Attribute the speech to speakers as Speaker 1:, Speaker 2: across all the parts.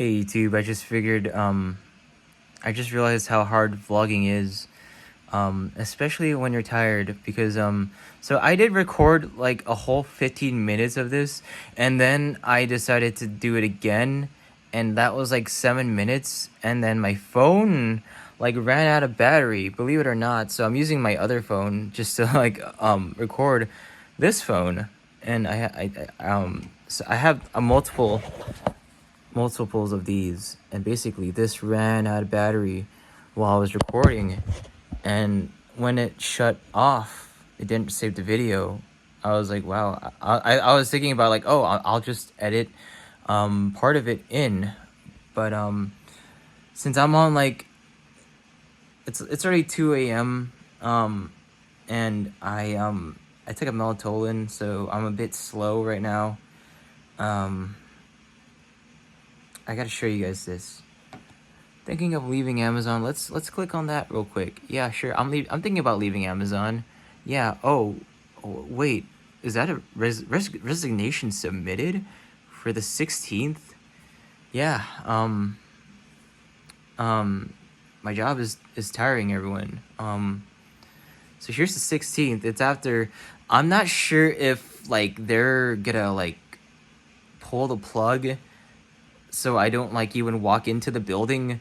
Speaker 1: Hey YouTube, I just realized how hard vlogging is, especially when you're tired because so I did record like a whole 15 minutes of this, and then I decided to do it again, and that was like 7 minutes, and then my phone like ran out of battery, believe it or not, so I'm using my other phone just to like record this phone, and so I have a multiples of these, and basically this ran out of battery while I was recording, and when it shut off it didn't save the video. I was like, wow. I was thinking about like, oh, I'll just edit part of it in, but since I'm on like it's already 2 a.m. And I took a melatonin, so I'm a bit slow right now. I gotta show you guys this. Thinking of leaving Amazon. Let's click on that real quick. Yeah, sure. I'm thinking about leaving Amazon. Yeah. Oh wait. Is that a resignation submitted for the 16th? Yeah. My job is tiring everyone. So here's the 16th. It's after. I'm not sure if like they're gonna like pull the plug so I don't like even walk into the building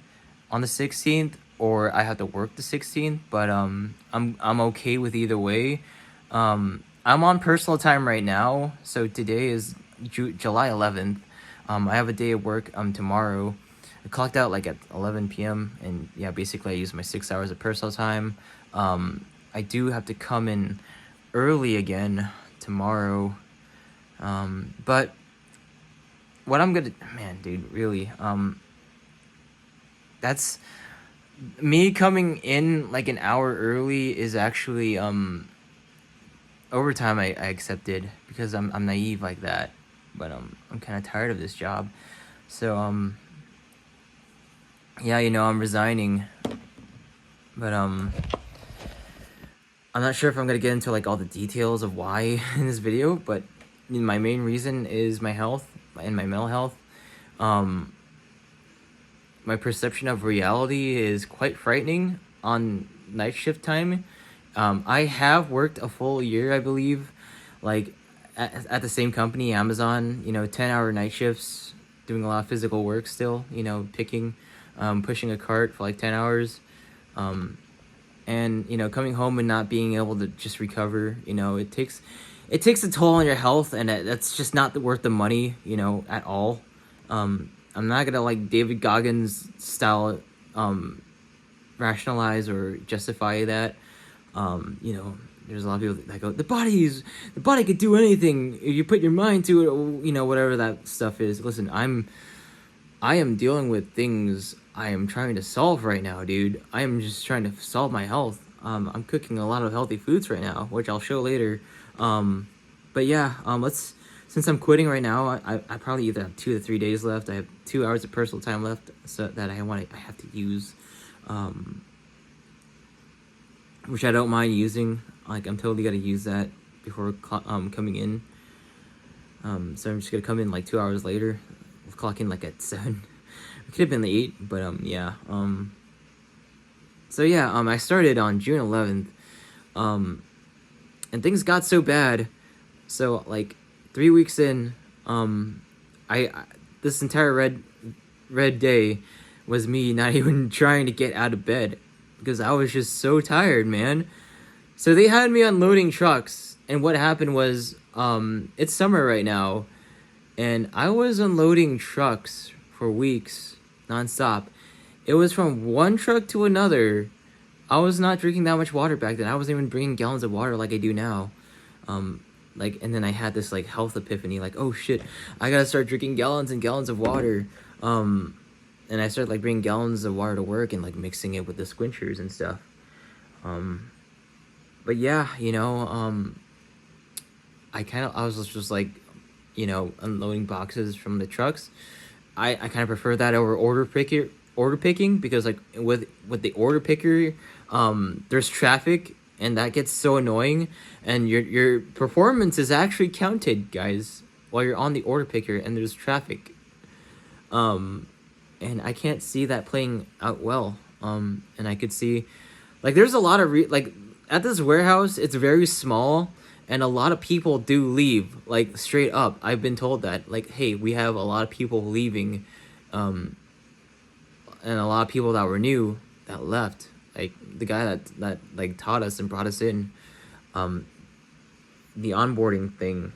Speaker 1: on the 16th, or I have to work the 16th, but I'm okay with either way. I'm on personal time right now, so today is July 11th. I have a day of work tomorrow. I clocked out like at 11 p.m. and yeah, basically I use my 6 hours of personal time. I do have to come in early again tomorrow, but what I'm gonna, man, dude, really, that's me coming in like an hour early is actually overtime I accepted because I'm naive like that, but I'm kind of tired of this job, so yeah, I'm resigning, but I'm not sure if I'm gonna get into like all the details of why in this video, but my main reason is my health and my mental health. My perception of reality is quite frightening on night shift time. I have worked a full year, I believe, like at the same company, Amazon, 10-hour night shifts, doing a lot of physical work still, picking, pushing a cart for like 10 hours. And, coming home and not being able to just recover, it takes a toll on your health, and that's just not worth the money, at all. I'm not gonna like David Goggins style rationalize or justify that. There's a lot of people that go, the body could do anything if you put your mind to it, or, whatever that stuff is. Listen, I am dealing with things I am trying to solve right now, dude. I am just trying to solve my health. I'm cooking a lot of healthy foods right now, which I'll show later. But yeah, since I'm quitting right now, I probably either have 2 to 3 days left. I have 2 hours of personal time left, so that I have to use, which I don't mind using. Like, I'm totally gonna use that before coming in. So I'm just gonna come in like 2 hours later. We'll clock in like at 7. It could have been 8, but yeah. So yeah, I started on June 11th, and things got so bad. So like 3 weeks in, this entire red day was me not even trying to get out of bed because I was just so tired, man. So they had me unloading trucks, and what happened was, it's summer right now, and I was unloading trucks for weeks nonstop. It was from one truck to another. I was not drinking that much water back then. I wasn't even bringing gallons of water like I do now. And then I had this like health epiphany, like, oh shit, I gotta start drinking gallons and gallons of water. And I started like bringing gallons of water to work and like mixing it with the squinchers and stuff. But yeah, I was just like, unloading boxes from the trucks. I kind of prefer that over order picking because like with the order picker, there's traffic, and that gets so annoying, and your performance is actually counted, guys, while you're on the order picker and there's traffic. and I can't see that playing out well. And I could see, like, there's a lot of like at this warehouse, it's very small, and a lot of people do leave. Like, straight up, I've been told that, like, hey, we have a lot of people leaving, and a lot of people that were new that left. Like, the guy that like taught us and brought us in, the onboarding thing,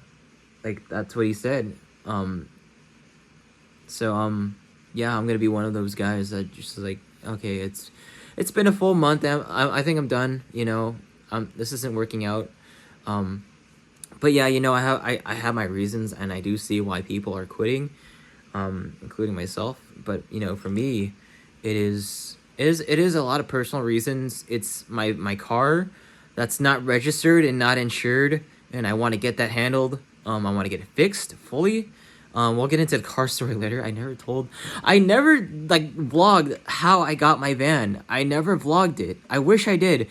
Speaker 1: like, that's what he said. So yeah, I'm gonna be one of those guys that just like, okay, it's been a full month, and I think I'm done. This isn't working out. But yeah, I have my reasons, and I do see why people are quitting, including myself. But for me, it is a lot of personal reasons. It's my car that's not registered and not insured, and I want to get that handled. I want to get it fixed fully. We'll get into the car story later. I never like vlogged how I got my van. I never vlogged it. I wish I did.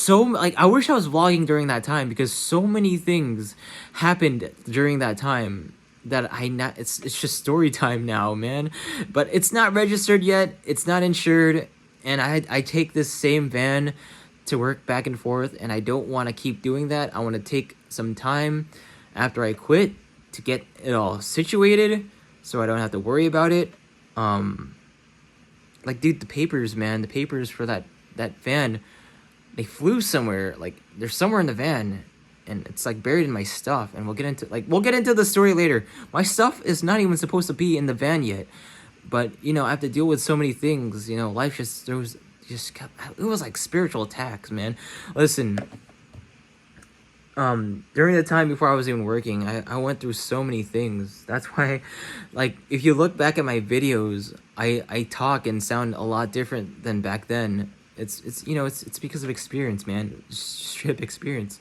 Speaker 1: I wish I was vlogging during that time, because so many things happened during that time that it's just story time now, man. But it's not registered yet. It's not insured, and I take this same van to work back and forth, and I don't want to keep doing that. I want to take some time after I quit to get it all situated, so I don't have to worry about it. Like, dude, the papers for that van, they flew somewhere. Like, they're somewhere in the van, and it's like buried in my stuff. And we'll get into the story later. My stuff is not even supposed to be in the van yet, but I have to deal with so many things. Life just throws. It was like spiritual attacks, man. Listen, during the time before I was even working, I went through so many things. That's why, like, if you look back at my videos, I talk and sound a lot different than back then. It's because of experience, man. Just straight up experience.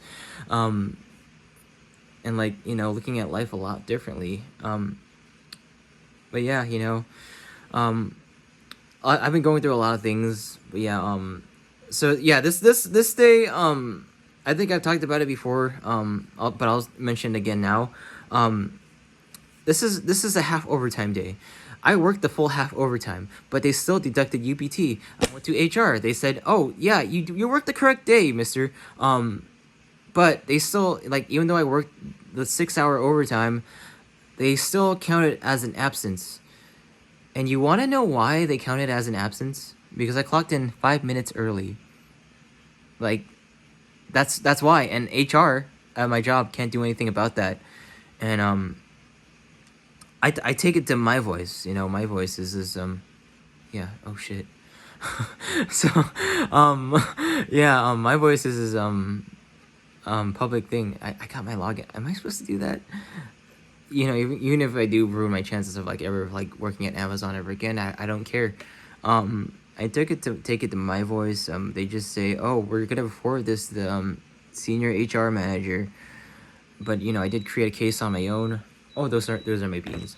Speaker 1: And like, looking at life a lot differently. But yeah, I've been going through a lot of things, but yeah, so yeah, this day, I think I've talked about it before, but I'll mention it again now. This is a half overtime day. I worked the full half overtime, but they still deducted UPT. I went to HR. They said, "Oh yeah, you worked the correct day, mister." But they still, like, even though I worked the 6-hour overtime, they still count it as an absence. And you want to know why they count it as an absence? Because I clocked in 5 minutes early. Like, that's why. And HR at my job can't do anything about that. And I take it to my voice. My voice is yeah. Oh shit. So yeah. My voice is public thing. I got my login. Am I supposed to do that? Even if I do ruin my chances of like ever like working at Amazon ever again, I don't care. I take it to my voice. They just say, "Oh, we're gonna forward this to the senior HR manager." But I did create a case on my own. Oh, those are my beans.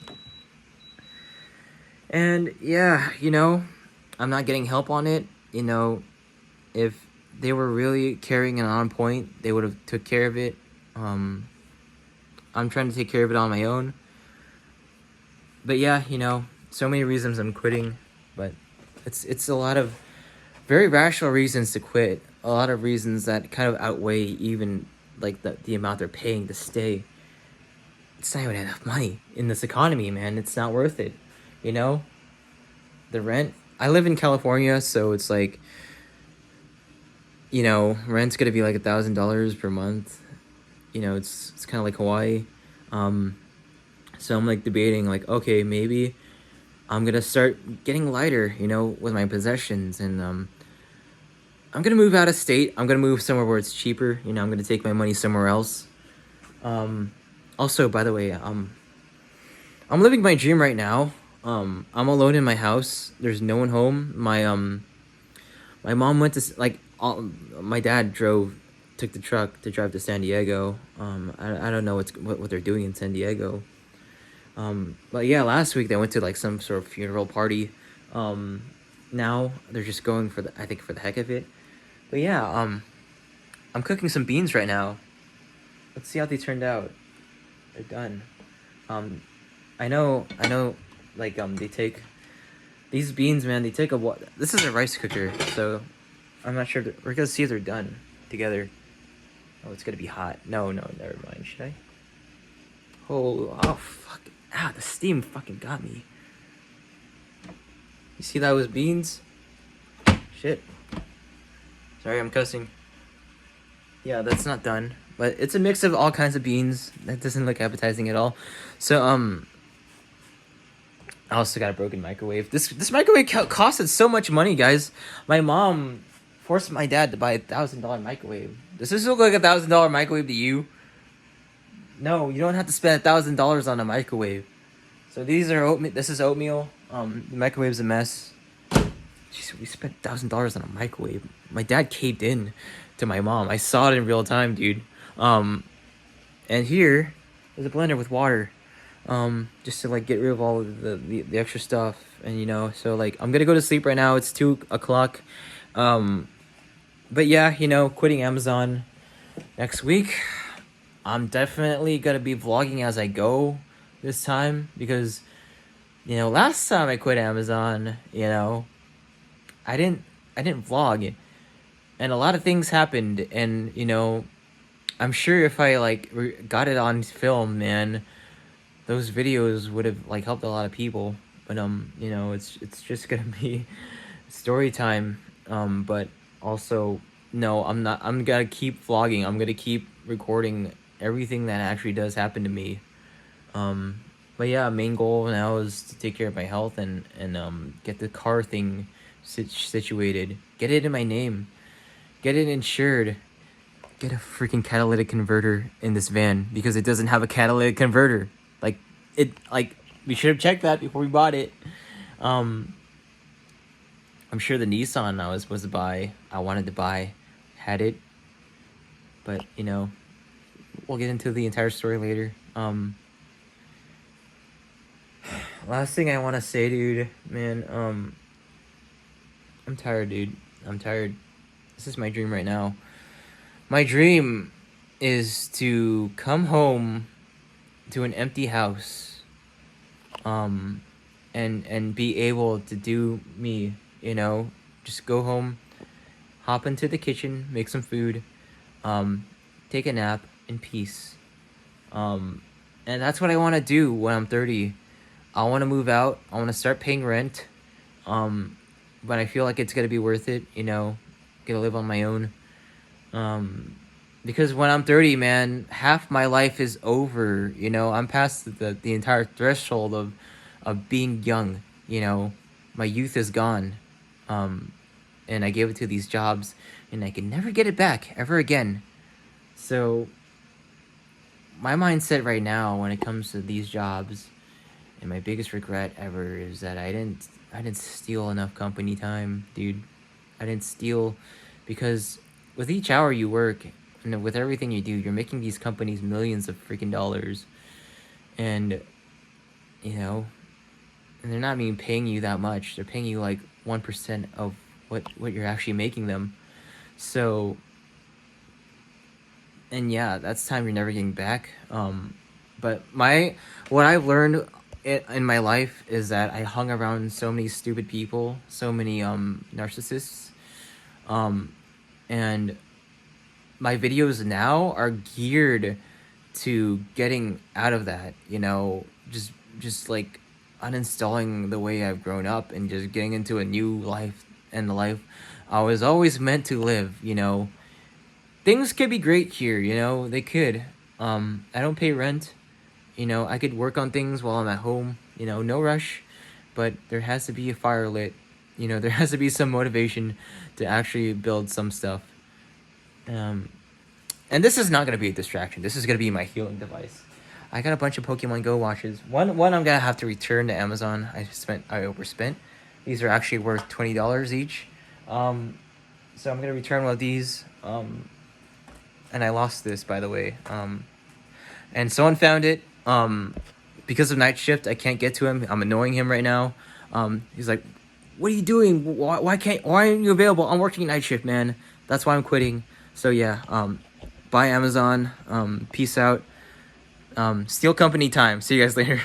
Speaker 1: And yeah, I'm not getting help on it. If they were really caring and on point, they would have took care of it. I'm trying to take care of it on my own. But yeah, so many reasons I'm quitting, but it's a lot of very rational reasons to quit. A lot of reasons that kind of outweigh even like the amount they're paying to stay. It's not even enough money in this economy, man. It's not worth it. The rent. I live in California, so it's like, rent's gonna be like $1,000 per month. It's kind of like Hawaii. So I'm like debating, like, okay, maybe I'm gonna start getting lighter, with my possessions, and I'm gonna move out of state. I'm gonna move somewhere where it's cheaper. I'm gonna take my money somewhere else. Also, by the way, I'm living my dream right now. I'm alone in my house. There's no one home. My mom went to my dad took the truck to drive to San Diego. I don't know what they're doing in San Diego. But yeah, last week they went to like some sort of funeral party. Now they're just going for the heck of it. But yeah, I'm cooking some beans right now. Let's see how they turned out. They're done. I know. Like they These beans, man, they take a while. This is a rice cooker, so I'm not sure. We're gonna see if they're done together. Oh, it's gonna be hot. No, never mind. Should I? Oh, fuck. Ah, the steam fucking got me. You see that was beans? Shit. Sorry, I'm cussing. Yeah, that's not done. But it's a mix of all kinds of beans. That doesn't look appetizing at all. So, I also got a broken microwave. This microwave costed so much money, guys. My mom forced my dad to buy a $1,000 microwave. Does this look like a $1,000 microwave to you? No, you don't have to spend $1,000 on a microwave. So these are oatmeal. This is oatmeal. The microwave's a mess. Jeez, we spent $1,000 on a microwave. My dad caved in to my mom. I saw it in real time, dude. And here is a blender with water. Just to like get rid of all of the extra stuff, and you know, so like I'm gonna go to sleep right now. It's 2 o'clock. But yeah, you know, quitting Amazon next week. I'm definitely gonna be vlogging as I go this time, because you know, last time I quit Amazon, you know, I didn't vlog, and a lot of things happened, and you know, I'm sure if I like got it on film, man, those videos would have like helped a lot of people. But you know, it's just gonna be story time. But also, no, I'm not. I'm gonna keep vlogging. I'm gonna keep recording everything that actually does happen to me. But yeah, main goal now is to take care of my health and get the car thing situated. Get it in my name. Get it insured. Get a freaking catalytic converter in this van, because it doesn't have a catalytic converter. Like we should have checked that before we bought it. I'm sure the Nissan I was supposed to buy, I wanted to buy, had it. But you know, we'll get into the entire story later. Last thing I want to say, dude, man, I'm tired, dude. I'm tired. This is my dream right now. My dream is to come home to an empty house, and be able to do me, you know, just go home, hop into the kitchen, make some food, take a nap in peace. And that's what I want to do when I'm 30. I want to move out. I want to start paying rent. But I feel like it's gonna be worth it, you know, get to live on my own. Because when I'm 30, man, half my life is over, you know. I'm past the entire threshold of being young, you know. My youth is gone. And I gave it to these jobs, and I can never get it back ever again. So my mindset right now when it comes to these jobs, and my biggest regret ever, is that I didn't steal enough company time, dude. I didn't steal, because with each hour you work, and with everything you do, you're making these companies millions of freaking dollars. And, you know, and they're not even paying you that much. They're paying you like 1% of what you're actually making them. So, and yeah, that's time you're never getting back. But what I've learned in my life is that I hung around so many stupid people, so many narcissists, and my videos now are geared to getting out of that, you know, just like uninstalling the way I've grown up and just getting into a new life, and the life I was always meant to live, you know. Things could be great here, you know, they could. I don't pay rent, you know, I could work on things while I'm at home, you know, no rush, but there has to be a fire lit, you know, there has to be some motivation to actually build some stuff. And this is not going to be a distraction. This is going to be my healing device. I got a bunch of Pokemon Go watches. One I'm going to have to return to Amazon. I overspent. These are actually worth $20 each. So I'm going to return one of these. And I lost this, by the way. And someone found it. Because of night shift, I can't get to him. I'm annoying him right now. He's like, "What are you doing? Why aren't you available? I'm working night shift, man. That's why I'm quitting." So yeah, bye Amazon. Peace out. Steal company time. See you guys later.